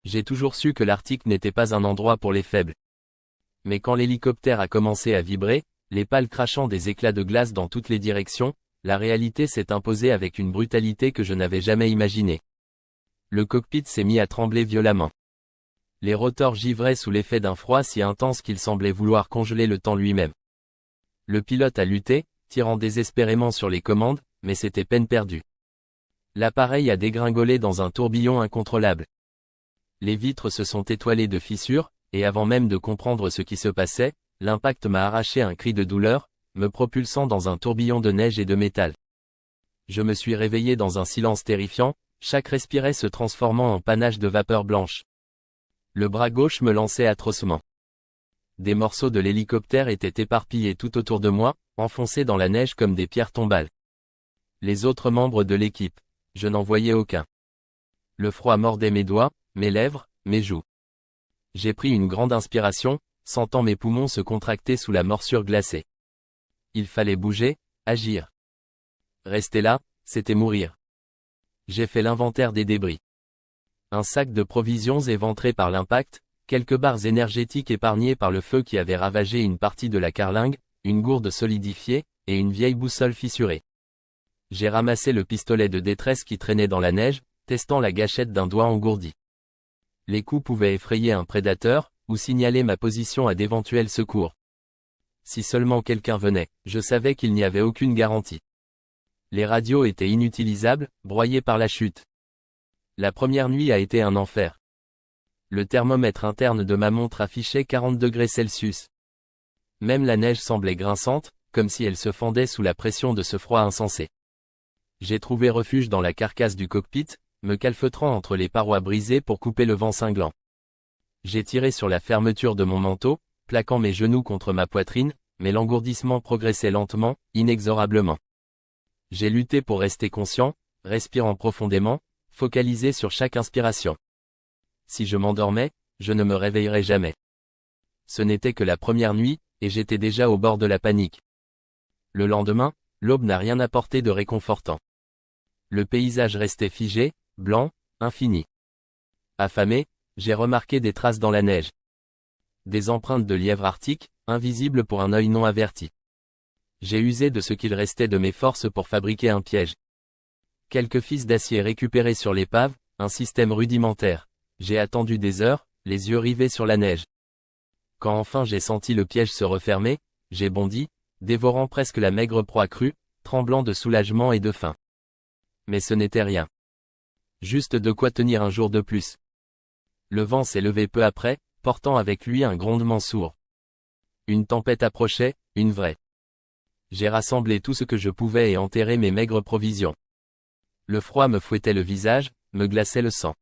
J'ai toujours su que l'Arctique n'était pas un endroit pour les faibles. Mais quand l'hélicoptère a commencé à vibrer, les pales crachant des éclats de glace dans toutes les directions, la réalité s'est imposée avec une brutalité que je n'avais jamais imaginée. Le cockpit s'est mis à trembler violemment. Les rotors givraient sous l'effet d'un froid si intense qu'il semblait vouloir congeler le temps lui-même. Le pilote a lutté, tirant désespérément sur les commandes, mais c'était peine perdue. L'appareil a dégringolé dans un tourbillon incontrôlable. Les vitres se sont étoilées de fissures, et avant même de comprendre ce qui se passait, l'impact m'a arraché un cri de douleur, me propulsant dans un tourbillon de neige et de métal. Je me suis réveillé dans un silence terrifiant, chaque respirait se transformant en panache de vapeur blanche. Le bras gauche me lançait atrocement. Des morceaux de l'hélicoptère étaient éparpillés tout autour de moi, enfoncés dans la neige comme des pierres tombales. Les autres membres de l'équipe, je n'en voyais aucun. Le froid mordait mes doigts, mes lèvres, mes joues. J'ai pris une grande inspiration, sentant mes poumons se contracter sous la morsure glacée. Il fallait bouger, agir. Rester là, c'était mourir. J'ai fait l'inventaire des débris. Un sac de provisions éventré par l'impact, quelques barres énergétiques épargnées par le feu qui avait ravagé une partie de la carlingue, une gourde solidifiée, et une vieille boussole fissurée. J'ai ramassé le pistolet de détresse qui traînait dans la neige, testant la gâchette d'un doigt engourdi. Les coups pouvaient effrayer un prédateur, ou signaler ma position à d'éventuels secours. Si seulement quelqu'un venait, je savais qu'il n'y avait aucune garantie. Les radios étaient inutilisables, broyées par la chute. La première nuit a été un enfer. Le thermomètre interne de ma montre affichait 40 degrés Celsius. Même la neige semblait grinçante, comme si elle se fendait sous la pression de ce froid insensé. J'ai trouvé refuge dans la carcasse du cockpit, me calfeutrant entre les parois brisées pour couper le vent cinglant. J'ai tiré sur la fermeture de mon manteau, plaquant mes genoux contre ma poitrine, mais l'engourdissement progressait lentement, inexorablement. J'ai lutté pour rester conscient, respirant profondément, focalisé sur chaque inspiration. Si je m'endormais, je ne me réveillerais jamais. Ce n'était que la première nuit, et j'étais déjà au bord de la panique. Le lendemain, l'aube n'a rien apporté de réconfortant. Le paysage restait figé, blanc, infini. Affamé, j'ai remarqué des traces dans la neige. Des empreintes de lièvre arctique, invisibles pour un œil non averti. J'ai usé de ce qu'il restait de mes forces pour fabriquer un piège. Quelques fils d'acier récupérés sur l'épave, un système rudimentaire. J'ai attendu des heures, les yeux rivés sur la neige. Quand enfin j'ai senti le piège se refermer, j'ai bondi, dévorant presque la maigre proie crue, tremblant de soulagement et de faim. Mais ce n'était rien. Juste de quoi tenir un jour de plus. Le vent s'est levé peu après, portant avec lui un grondement sourd. Une tempête approchait, une vraie. J'ai rassemblé tout ce que je pouvais et enterré mes maigres provisions. Le froid me fouettait le visage, me glaçait le sang.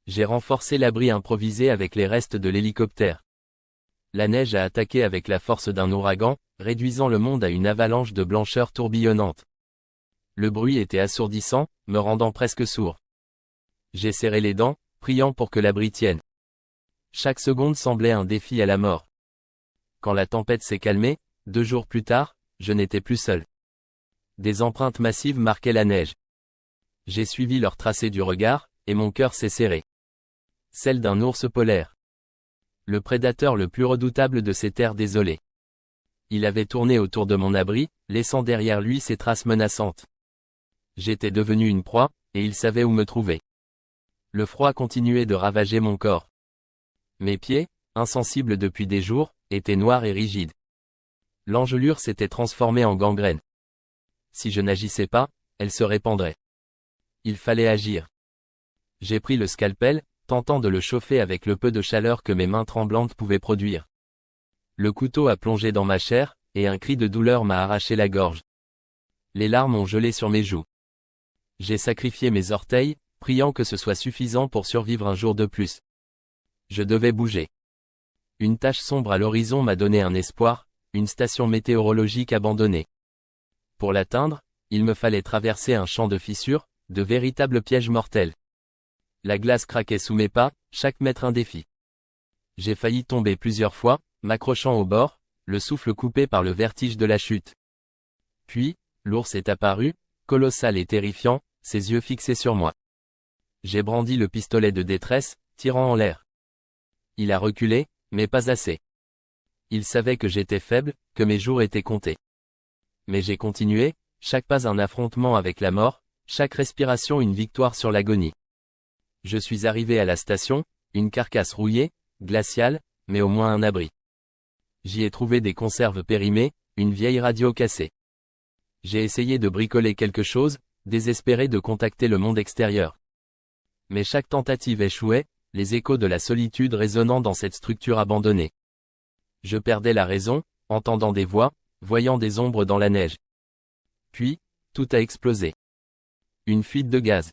J'ai renforcé l'abri improvisé avec les restes de l'hélicoptère. La neige a attaqué avec la force d'un ouragan, réduisant le monde à une avalanche de blancheur tourbillonnante. Le bruit était assourdissant, me rendant presque sourd. J'ai serré les dents, priant pour que l'abri tienne. Chaque seconde semblait un défi à la mort. Quand la tempête s'est calmée, 2 jours plus tard, je n'étais plus seul. Des empreintes massives marquaient la neige. J'ai suivi leur tracé du regard, et mon cœur s'est serré. Celle d'un ours polaire. Le prédateur le plus redoutable de ces terres désolées. Il avait tourné autour de mon abri, laissant derrière lui ses traces menaçantes. J'étais devenu une proie, et il savait où me trouver. Le froid continuait de ravager mon corps. Mes pieds, insensibles depuis des jours, étaient noirs et rigides. L'engelure s'était transformée en gangrène. Si je n'agissais pas, elle se répandrait. Il fallait agir. J'ai pris le scalpel, tentant de le chauffer avec le peu de chaleur que mes mains tremblantes pouvaient produire. Le couteau a plongé dans ma chair, et un cri de douleur m'a arraché la gorge. Les larmes ont gelé sur mes joues. J'ai sacrifié mes orteils, priant que ce soit suffisant pour survivre un jour de plus. Je devais bouger. Une tache sombre à l'horizon m'a donné un espoir, une station météorologique abandonnée. Pour l'atteindre, il me fallait traverser un champ de fissures, de véritables pièges mortels. La glace craquait sous mes pas, chaque mètre un défi. J'ai failli tomber plusieurs fois, m'accrochant au bord, le souffle coupé par le vertige de la chute. Puis, l'ours est apparu, colossal et terrifiant, ses yeux fixés sur moi. J'ai brandi le pistolet de détresse, tirant en l'air. Il a reculé, mais pas assez. Il savait que j'étais faible, que mes jours étaient comptés. Mais j'ai continué, chaque pas un affrontement avec la mort, chaque respiration une victoire sur l'agonie. Je suis arrivé à la station, une carcasse rouillée, glaciale, mais au moins un abri. J'y ai trouvé des conserves périmées, une vieille radio cassée. J'ai essayé de bricoler quelque chose, désespéré de contacter le monde extérieur. Mais chaque tentative échouait, les échos de la solitude résonnant dans cette structure abandonnée. Je perdais la raison, entendant des voix, voyant des ombres dans la neige. Puis, tout a explosé. Une fuite de gaz.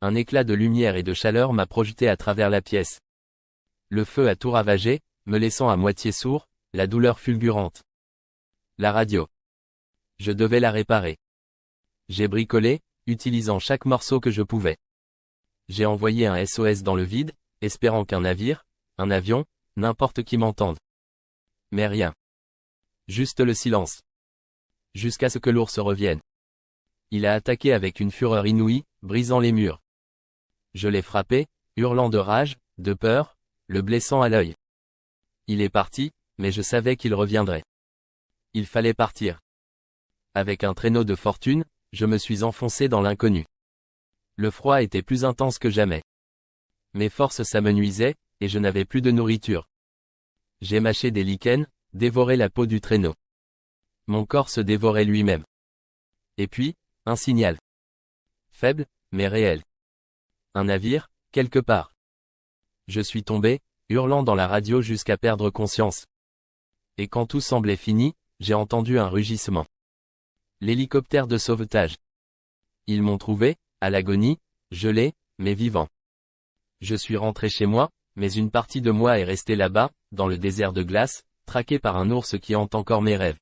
Un éclat de lumière et de chaleur m'a projeté à travers la pièce. Le feu a tout ravagé, me laissant à moitié sourd, la douleur fulgurante. La radio. Je devais la réparer. J'ai bricolé, utilisant chaque morceau que je pouvais. J'ai envoyé un SOS dans le vide, espérant qu'un navire, un avion, n'importe qui m'entende. Mais rien. Juste le silence. Jusqu'à ce que l'ours revienne. Il a attaqué avec une fureur inouïe, brisant les murs. Je l'ai frappé, hurlant de rage, de peur, le blessant à l'œil. Il est parti, mais je savais qu'il reviendrait. Il fallait partir. Avec un traîneau de fortune, je me suis enfoncé dans l'inconnu. Le froid était plus intense que jamais. Mes forces s'amenuisaient, et je n'avais plus de nourriture. J'ai mâché des lichens, dévoré la peau du traîneau. Mon corps se dévorait lui-même. Et puis, un signal. Faible, mais réel. Un navire, quelque part. Je suis tombé, hurlant dans la radio jusqu'à perdre conscience. Et quand tout semblait fini, j'ai entendu un rugissement. L'hélicoptère de sauvetage. Ils m'ont trouvé, à l'agonie, gelé, mais vivant. Je suis rentré chez moi, mais une partie de moi est restée là-bas, dans le désert de glace, traqué par un ours qui hante encore mes rêves.